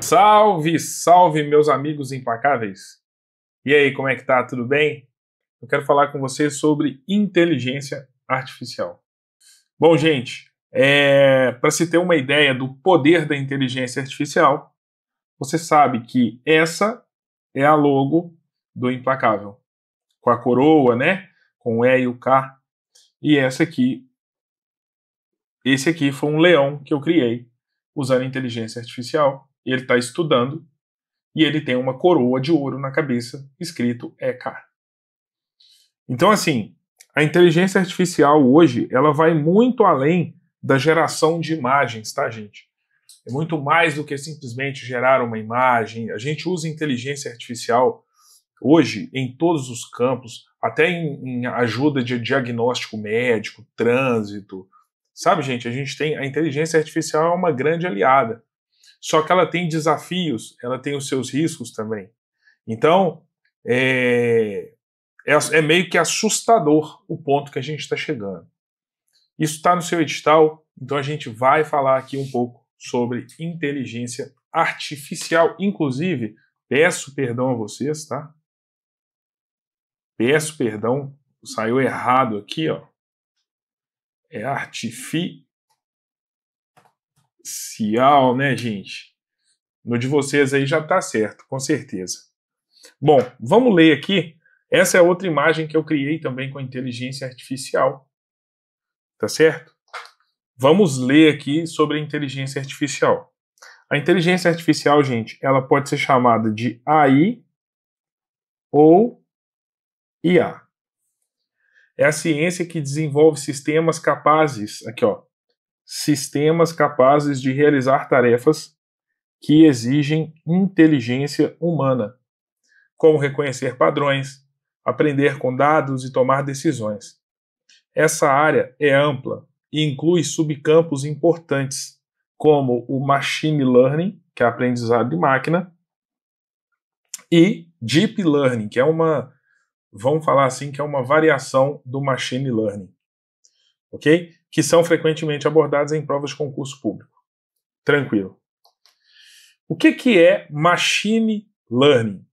Salve, salve, meus amigos implacáveis! E aí, como é que tá? Tudo bem? Eu quero falar com vocês sobre inteligência artificial. Bom, gente, para se ter uma ideia do poder da inteligência artificial, você sabe que essa é a logo do Implacável, com a coroa, né? Com o E e o K. E esse aqui foi um leão que eu criei usando inteligência artificial. Ele está estudando e ele tem uma coroa de ouro na cabeça, escrito EK. Então, assim, a inteligência artificial hoje, ela vai muito além da geração de imagens, tá, gente? É muito mais do que simplesmente gerar uma imagem. A gente usa inteligência artificial hoje em todos os campos, até em ajuda de diagnóstico médico, trânsito. Sabe, gente, a inteligência artificial é uma grande aliada. Só que ela tem desafios, ela tem os seus riscos também. Então, é meio que assustador o ponto que a gente está chegando. Isso está no seu edital, então a gente vai falar aqui um pouco sobre inteligência artificial. Inclusive, peço perdão a vocês, tá? Peço perdão, saiu errado aqui, ó. É artificial, né, gente? No de vocês aí já tá certo, com certeza. Bom, vamos ler aqui. Essa é outra imagem que eu criei também com a inteligência artificial. Tá certo? Vamos ler aqui sobre a inteligência artificial. A inteligência artificial, gente, ela pode ser chamada de AI ou IA. É a ciência que desenvolve sistemas capazes, aqui ó, sistemas capazes de realizar tarefas que exigem inteligência humana, como reconhecer padrões, aprender com dados e tomar decisões. Essa área é ampla e inclui subcampos importantes, como o Machine Learning, que é aprendizado de máquina, e Deep Learning, que é vamos falar assim, que é uma variação do Machine Learning, ok? Que são frequentemente abordados em provas de concurso público. Tranquilo. O que é Machine Learning?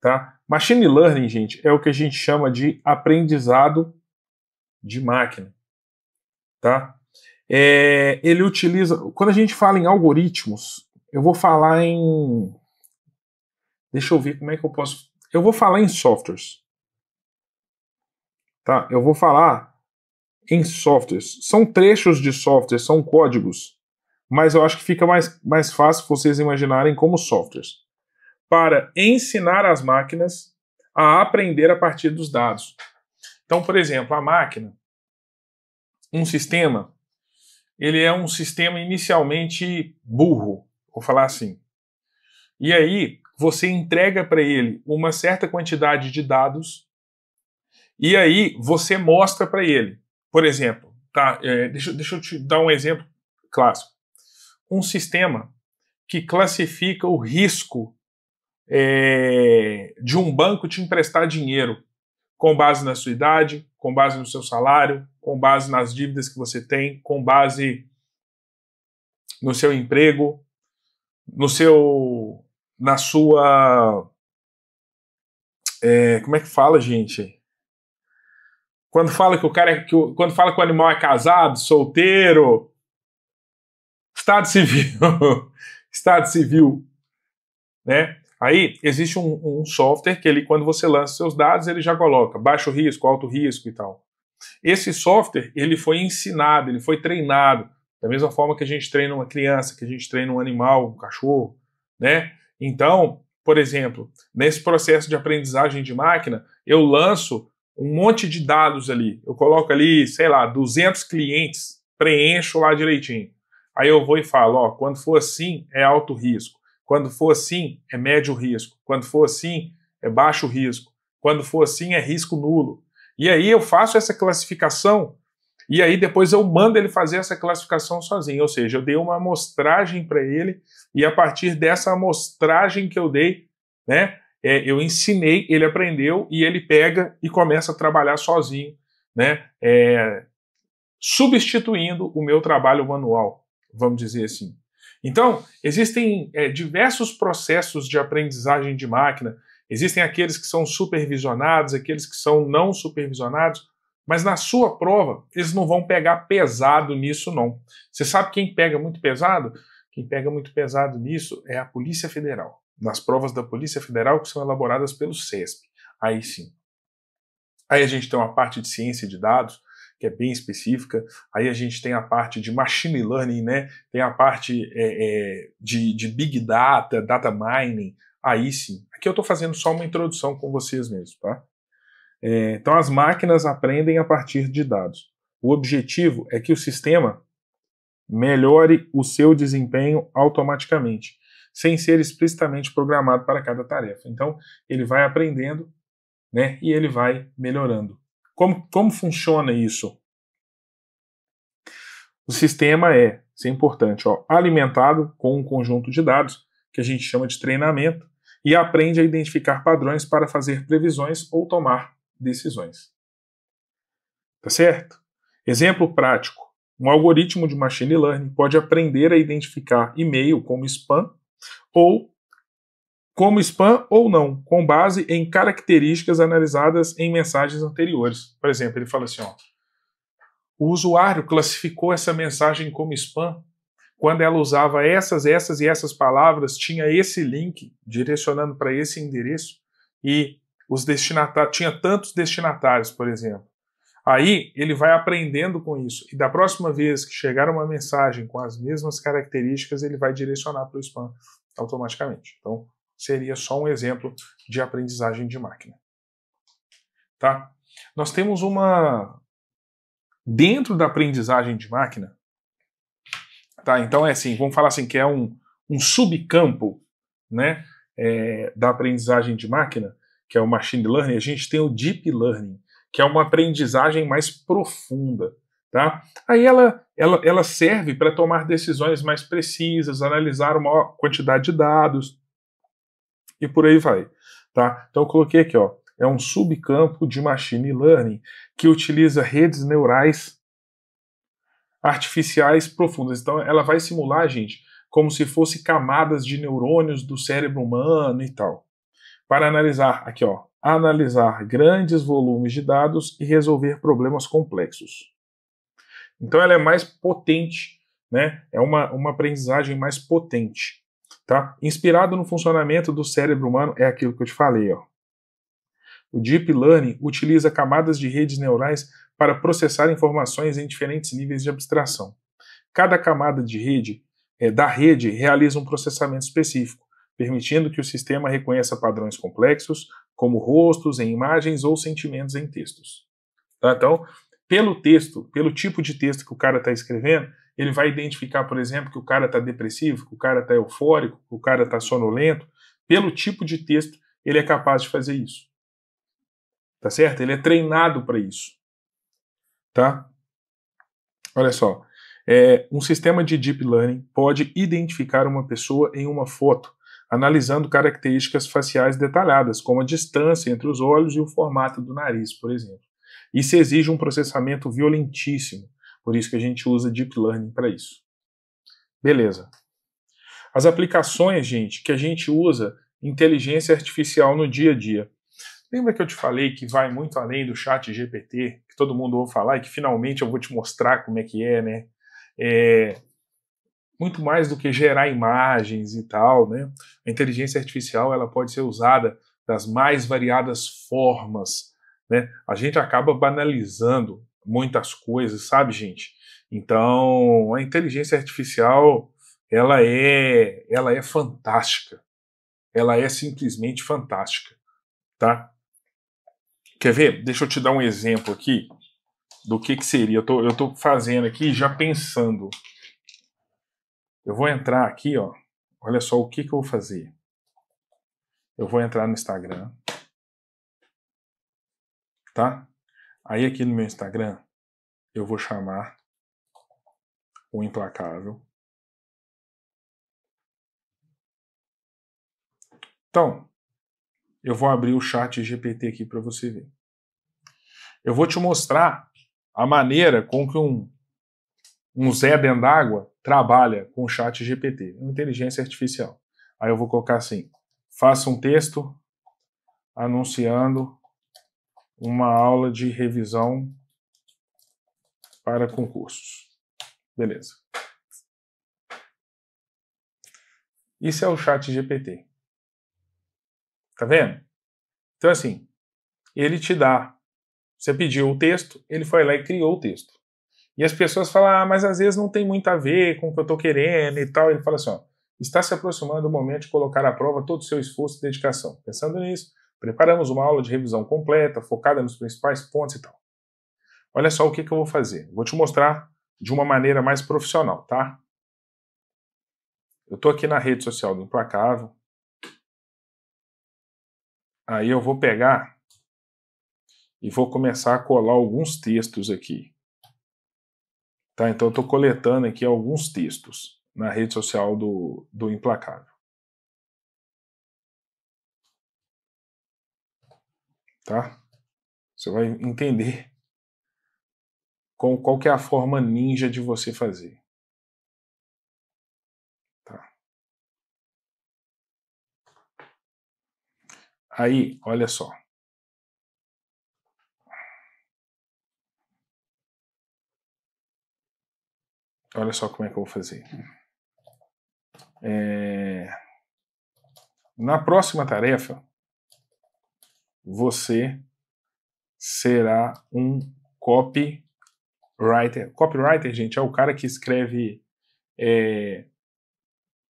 Tá? Machine Learning, gente, é o que a gente chama de aprendizado de máquina. Tá? Ele utiliza... Quando a gente fala em algoritmos, eu vou falar em... Deixa eu ver como é que eu posso... Eu vou falar em softwares. Tá? Eu vou falar em softwares. São trechos de software, são códigos, mas eu acho que fica mais fácil vocês imaginarem como softwares. Para ensinar as máquinas a aprender a partir dos dados. Então, por exemplo, a máquina, um sistema, ele é um sistema inicialmente burro, vou falar assim. E aí, você entrega para ele uma certa quantidade de dados e aí você mostra para ele. Por exemplo, tá, deixa eu te dar um exemplo clássico. Um sistema que classifica o risco de um banco te emprestar dinheiro com base na sua idade, com base no seu salário, com base nas dívidas que você tem, com base no seu emprego, na sua... como é que fala, gente? Quando fala que quando fala que o animal é casado, solteiro, estado civil, estado civil, né? Aí existe um software que quando você lança seus dados, ele já coloca baixo risco, alto risco e tal. Esse software, ele foi ensinado, ele foi treinado, da mesma forma que a gente treina uma criança, que a gente treina um animal, um cachorro, né? Então, por exemplo, nesse processo de aprendizagem de máquina, eu lanço um monte de dados ali. Eu coloco ali, sei lá, 200 clientes, preencho lá direitinho. Aí eu vou e falo, ó, quando for assim, é alto risco. Quando for assim, é médio risco. Quando for assim, é baixo risco. Quando for assim, é risco nulo. E aí eu faço essa classificação e aí depois eu mando ele fazer essa classificação sozinho. Ou seja, eu dei uma amostragem para ele e a partir dessa amostragem que eu dei, né, eu ensinei, ele aprendeu e ele pega e começa a trabalhar sozinho, né, substituindo o meu trabalho manual, vamos dizer assim. Então, existem diversos processos de aprendizagem de máquina. Existem aqueles que são supervisionados, aqueles que são não supervisionados, mas na sua prova, eles não vão pegar pesado nisso, não. Você sabe quem pega muito pesado? Quem pega muito pesado nisso é a Polícia Federal. Nas provas da Polícia Federal que são elaboradas pelo CESP. Aí sim. Aí a gente tem uma parte de ciência de dados, que é bem específica. Aí a gente tem a parte de machine learning, né? Tem a parte de big data, data mining. Aí sim. Aqui eu estou fazendo só uma introdução com vocês mesmo, tá? Então as máquinas aprendem a partir de dados. O objetivo é que o sistema melhore o seu desempenho automaticamente, sem ser explicitamente programado para cada tarefa. Então ele vai aprendendo, né? E ele vai melhorando. Como funciona isso? O sistema isso é importante, alimentado com um conjunto de dados, que a gente chama de treinamento, e aprende a identificar padrões para fazer previsões ou tomar decisões. Tá certo? Exemplo prático. Um algoritmo de machine learning pode aprender a identificar e-mail como spam ou não, com base em características analisadas em mensagens anteriores. Por exemplo, ele fala assim, o usuário classificou essa mensagem como spam quando ela usava essas e essas palavras, tinha esse link direcionando para esse endereço e os destinatários, tinha tantos destinatários, por exemplo. Aí ele vai aprendendo com isso. E da próxima vez que chegar uma mensagem com as mesmas características, ele vai direcionar para o spam automaticamente. Então, seria só um exemplo de aprendizagem de máquina. Tá? Nós temos dentro da aprendizagem de máquina, tá? Então vamos falar assim, que é um subcampo, né, da aprendizagem de máquina, que é o machine learning. A gente tem o deep learning, que é uma aprendizagem mais profunda. Tá? Aí ela serve para tomar decisões mais precisas, analisar uma maior quantidade de dados, e por aí vai. Tá? Então eu coloquei aqui, é um subcampo de machine learning que utiliza redes neurais artificiais profundas. Então ela vai simular, gente, como se fosse camadas de neurônios do cérebro humano e tal, para analisar, analisar grandes volumes de dados e resolver problemas complexos. Então ela é mais potente, né? É uma aprendizagem mais potente. Tá? Inspirado no funcionamento do cérebro humano, é aquilo que eu te falei. O Deep Learning utiliza camadas de redes neurais para processar informações em diferentes níveis de abstração. Cada camada de rede, da rede realiza um processamento específico, permitindo que o sistema reconheça padrões complexos, como rostos em imagens ou sentimentos em textos. Tá? Então, pelo tipo de texto que o cara está escrevendo, ele vai identificar, por exemplo, que o cara está depressivo, que o cara está eufórico, que o cara está sonolento. Pelo tipo de texto, ele é capaz de fazer isso. Tá certo? Ele é treinado para isso. Tá? Olha só. Um sistema de Deep Learning pode identificar uma pessoa em uma foto, analisando características faciais detalhadas, como a distância entre os olhos e o formato do nariz, por exemplo. Isso exige um processamento violentíssimo, por isso que a gente usa Deep Learning para isso. Beleza. As aplicações, gente, que a gente usa inteligência artificial no dia a dia. Lembra que eu te falei que vai muito além do chat GPT, que todo mundo ouve falar e que finalmente eu vou te mostrar como é que né? Muito mais do que gerar imagens e tal, né? A inteligência artificial ela pode ser usada das mais variadas formas, né? A gente acaba banalizando muitas coisas, sabe, gente? Então, a inteligência artificial, ela é fantástica. Ela é simplesmente fantástica, tá? Quer ver? Deixa eu te dar um exemplo aqui do que seria. Eu tô fazendo aqui já pensando. Eu vou entrar aqui, olha só o que eu vou fazer. Eu vou entrar no Instagram, tá? Aí aqui no meu Instagram, eu vou chamar o Implacável. Então, eu vou abrir o chat GPT aqui para você ver. Eu vou te mostrar a maneira com que um Zé dentro d'água trabalha com o chat GPT, inteligência artificial. Aí eu vou colocar assim, faça um texto anunciando uma aula de revisão para concursos. Beleza. Isso é o chat GPT. Tá vendo? Então assim, ele te dá, você pediu o texto, ele foi lá e criou o texto. E as pessoas falam, mas às vezes não tem muito a ver com o que eu estou querendo e tal. Ele fala assim, ó, está se aproximando do momento de colocar à prova todo o seu esforço e dedicação. Pensando nisso, preparamos uma aula de revisão completa, focada nos principais pontos e tal. Olha só o que eu vou fazer. Vou te mostrar de uma maneira mais profissional, tá? Eu estou aqui na rede social do Implacável. Aí eu vou pegar e vou começar a colar alguns textos aqui. Tá? Então eu estou coletando aqui alguns textos na rede social do Implacável. Tá? Você vai entender qual que é a forma ninja de você fazer. Tá? Aí, olha só. Olha só como é que eu vou fazer. Na próxima tarefa, você será um copywriter. Copywriter, gente, é o cara que escreve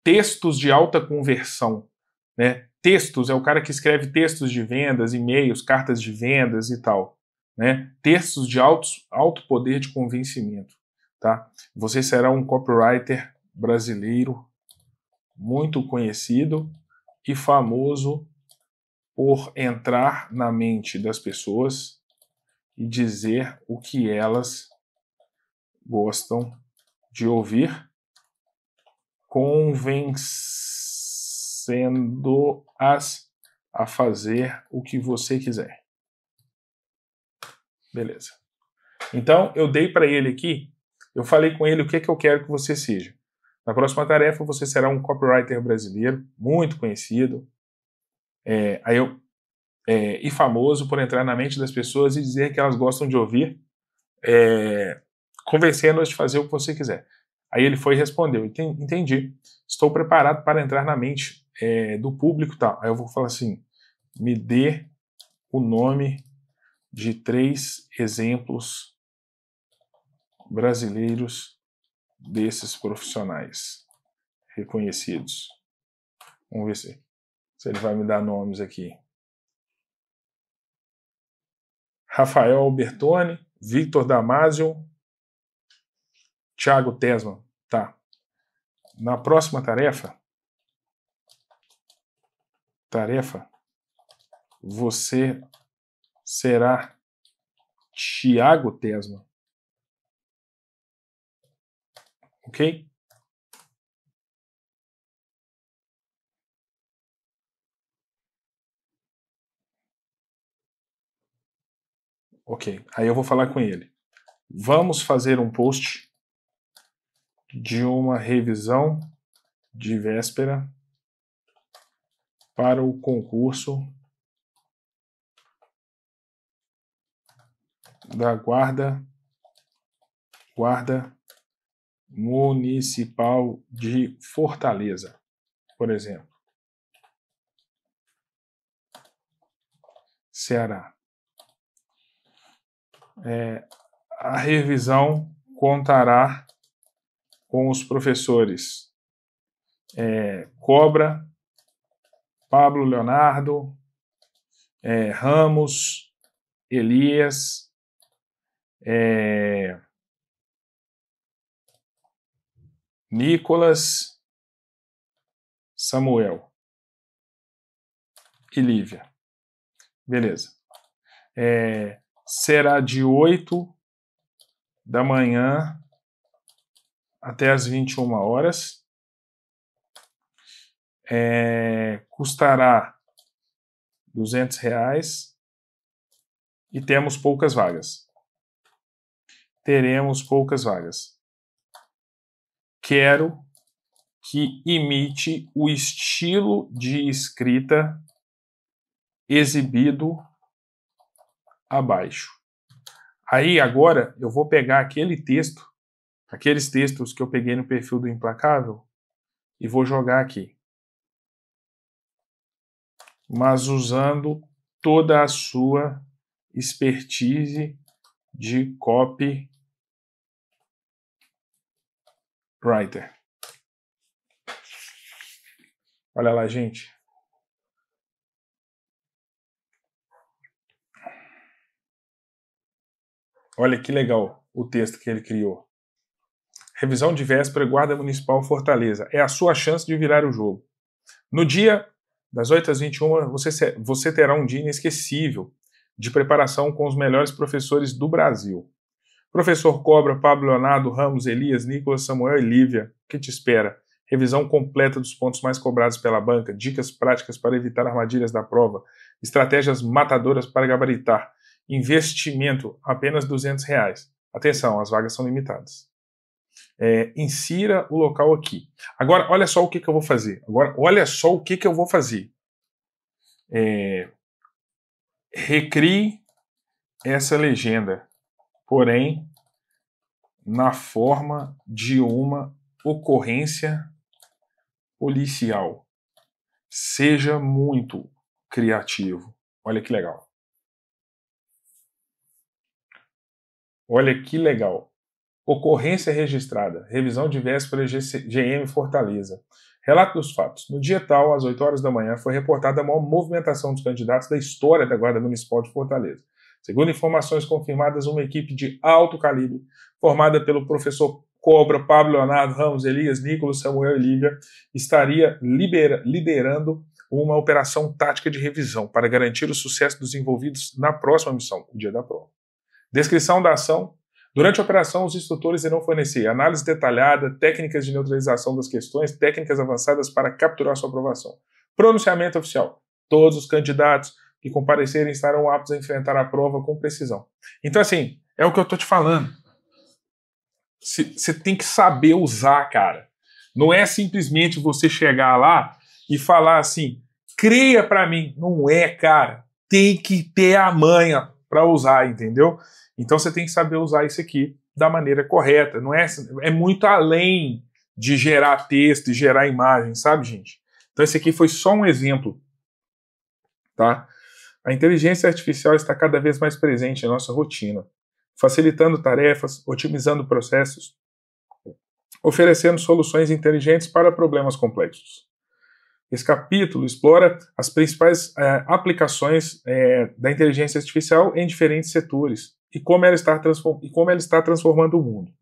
textos de alta conversão, né? Textos é o cara que escreve textos de vendas, e-mails, cartas de vendas e tal, né? Textos de alto poder de convencimento, tá? Você será um copywriter brasileiro muito conhecido e famoso por entrar na mente das pessoas e dizer o que elas gostam de ouvir, convencendo-as a fazer o que você quiser. Beleza. Então, eu dei para ele aqui, eu falei com ele o que eu quero que você seja. Na próxima tarefa, você será um copywriter brasileiro, muito conhecido, e famoso por entrar na mente das pessoas e dizer que elas gostam de ouvir, convencendo-as de fazer o que você quiser. Aí ele foi e respondeu, entendi, estou preparado para entrar na mente do público e tal. Aí eu vou falar assim, me dê o nome de 3 exemplos brasileiros desses profissionais reconhecidos. Vamos ver se ele vai me dar nomes aqui. Rafael Albertoni, Victor Damasio, Thiago Tesman. Tá. Na próxima tarefa, você será Thiago Tesman. Ok? Ok. Aí eu vou falar com ele. Vamos fazer um post de uma revisão de véspera para o concurso da Guarda Municipal de Fortaleza, por exemplo. Ceará. A revisão contará com os professores Cobra, Pablo Leonardo, Ramos, Elias, Nicolas, Samuel e Lívia. Beleza. Será de 8 da manhã até as 21 horas. Custará R$200 e temos poucas vagas. Teremos poucas vagas. quero que imite o estilo de escrita exibido abaixo. Aí agora eu vou pegar aquele texto, aqueles textos que eu peguei no perfil do Implacável e vou jogar aqui. Mas usando toda a sua expertise de copywriter. Olha lá, gente. Olha que legal o texto que ele criou. Revisão de véspera, Guarda Municipal Fortaleza. É a sua chance de virar o jogo. No dia das 8 às 21, você terá um dia inesquecível de preparação com os melhores professores do Brasil. Professor Cobra, Pablo Leonardo, Ramos, Elias, Nicolas, Samuel e Lívia. O que te espera? Revisão completa dos pontos mais cobrados pela banca, dicas práticas para evitar armadilhas da prova, estratégias matadoras para gabaritar, investimento apenas R$200. Atenção, as vagas são limitadas. Insira o local aqui. Agora, olha só o que eu vou fazer. Recrie essa legenda, porém, na forma de uma ocorrência policial. Seja muito criativo. Olha que legal. Olha que legal. Ocorrência registrada. Revisão de véspera GM Fortaleza. Relato dos fatos. No dia tal, às 8 horas da manhã, foi reportada a maior movimentação dos candidatos da história da Guarda Municipal de Fortaleza. Segundo informações confirmadas, uma equipe de alto calibre, formada pelo professor Cobra, Pablo Leonardo, Ramos, Elias, Nicolas, Samuel e Lívia, estaria liderando uma operação tática de revisão para garantir o sucesso dos envolvidos na próxima missão, o dia da prova. Descrição da ação. Durante a operação, os instrutores irão fornecer análise detalhada, técnicas de neutralização das questões, técnicas avançadas para capturar sua aprovação. Pronunciamento oficial. Todos os candidatos que comparecerem estarão aptos a enfrentar a prova com precisão. Então, assim, é o que eu tô te falando. Você tem que saber usar, cara. Não é simplesmente você chegar lá e falar assim, creia pra mim. Não é, cara. Tem que ter a manha pra usar, entendeu? Então você tem que saber usar isso aqui da maneira correta. Não é muito além de gerar texto e gerar imagem, sabe, gente? Então esse aqui foi só um exemplo, tá? A inteligência artificial está cada vez mais presente em nossa rotina, facilitando tarefas, otimizando processos, oferecendo soluções inteligentes para problemas complexos. Esse capítulo explora as principais aplicações da inteligência artificial em diferentes setores e como ela está transformando o mundo.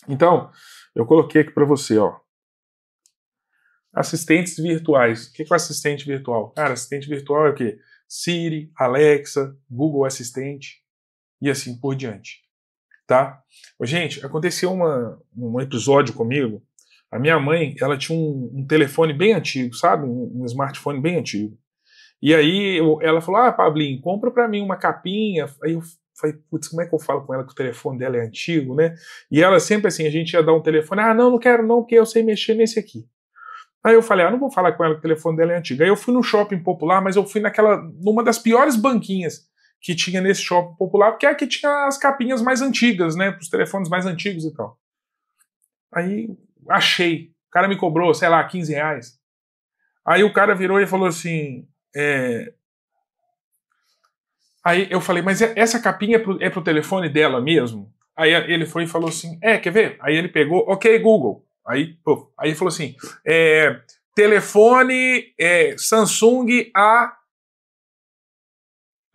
Então, eu coloquei aqui para você, ó, assistentes virtuais. O que é o assistente virtual? Cara, assistente virtual é o quê? Siri, Alexa, Google Assistente e assim por diante, tá? Gente, aconteceu um episódio comigo. A minha mãe, ela tinha um telefone bem antigo, sabe? Um smartphone bem antigo. E aí ela falou, Pablinho, compra pra mim uma capinha. Aí eu falei, putz, como é que eu falo com ela que o telefone dela é antigo, né? E ela sempre assim, a gente ia dar um telefone, não quero não, porque eu sei mexer nesse aqui. Aí eu falei, não vou falar com ela que o telefone dela é antigo. Aí eu fui no shopping popular, mas eu fui numa das piores banquinhas que tinha nesse shopping popular, porque é a que tinha as capinhas mais antigas, né? Os telefones mais antigos e tal. Aí achei. O cara me cobrou, sei lá, R$15. Aí o cara virou e falou assim, Aí eu falei, mas essa capinha é pro telefone dela mesmo? Aí ele foi e falou assim, quer ver? Aí ele pegou, ok, Google. Aí ele falou assim, telefone Samsung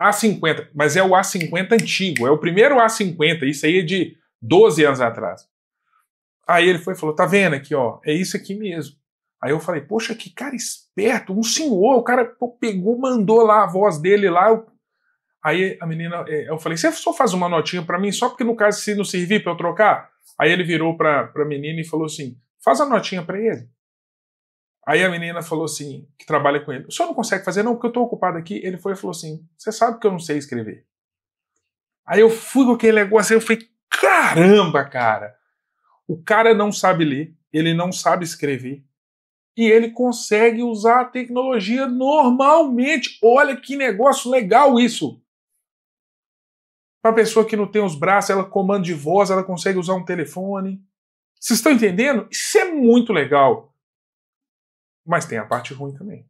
A50, mas é o A50 antigo, é o primeiro A50, isso aí é de 12 anos atrás. Aí ele foi e falou, tá vendo aqui, ó, é isso aqui mesmo. Aí eu falei, poxa, que cara esperto, um senhor, o cara pegou, mandou lá a voz dele lá. Aí a menina, eu falei, você só faz uma notinha pra mim, só porque no caso se não servir pra eu trocar? Aí ele virou pra menina e falou assim, faz a notinha pra ele. Aí a menina falou assim, que trabalha com ele, o senhor não consegue fazer? Não, porque eu tô ocupado aqui. Ele foi e falou assim, você sabe que eu não sei escrever. Aí eu fui com aquele negócio, aí eu falei, caramba, cara. O cara não sabe ler, ele não sabe escrever, e ele consegue usar a tecnologia normalmente. Olha que negócio legal isso! Para a pessoa que não tem os braços, ela comanda de voz, ela consegue usar um telefone. Vocês estão entendendo? Isso é muito legal. Mas tem a parte ruim também.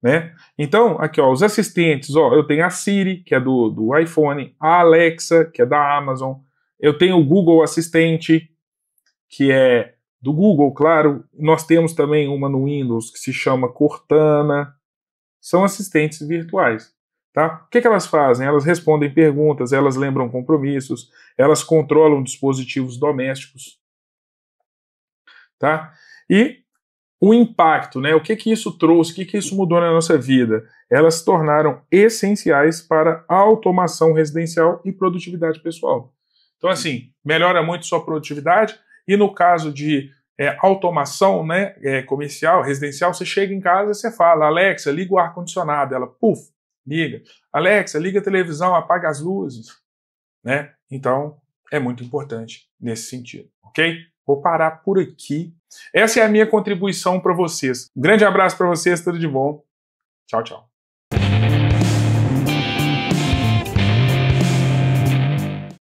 Né? Então, aqui, ó, os assistentes, ó, eu tenho a Siri, que é do iPhone, a Alexa, que é da Amazon, eu tenho o Google Assistente, que é do Google, claro. Nós temos também uma no Windows que se chama Cortana. São assistentes virtuais. Tá? O que elas fazem? Elas respondem perguntas, elas lembram compromissos, elas controlam dispositivos domésticos. Tá? E o impacto, né? O que isso trouxe, o que isso mudou na nossa vida? Elas se tornaram essenciais para a automação residencial e produtividade pessoal. Então, assim, melhora muito sua produtividade, e no caso de automação, né, comercial, residencial, você chega em casa e você fala: Alexa, liga o ar-condicionado. Ela, puf, liga. Alexa, liga a televisão, apaga as luzes. Né? Então, é muito importante nesse sentido, ok? Vou parar por aqui. Essa é a minha contribuição para vocês. Um grande abraço para vocês, tudo de bom. Tchau, tchau.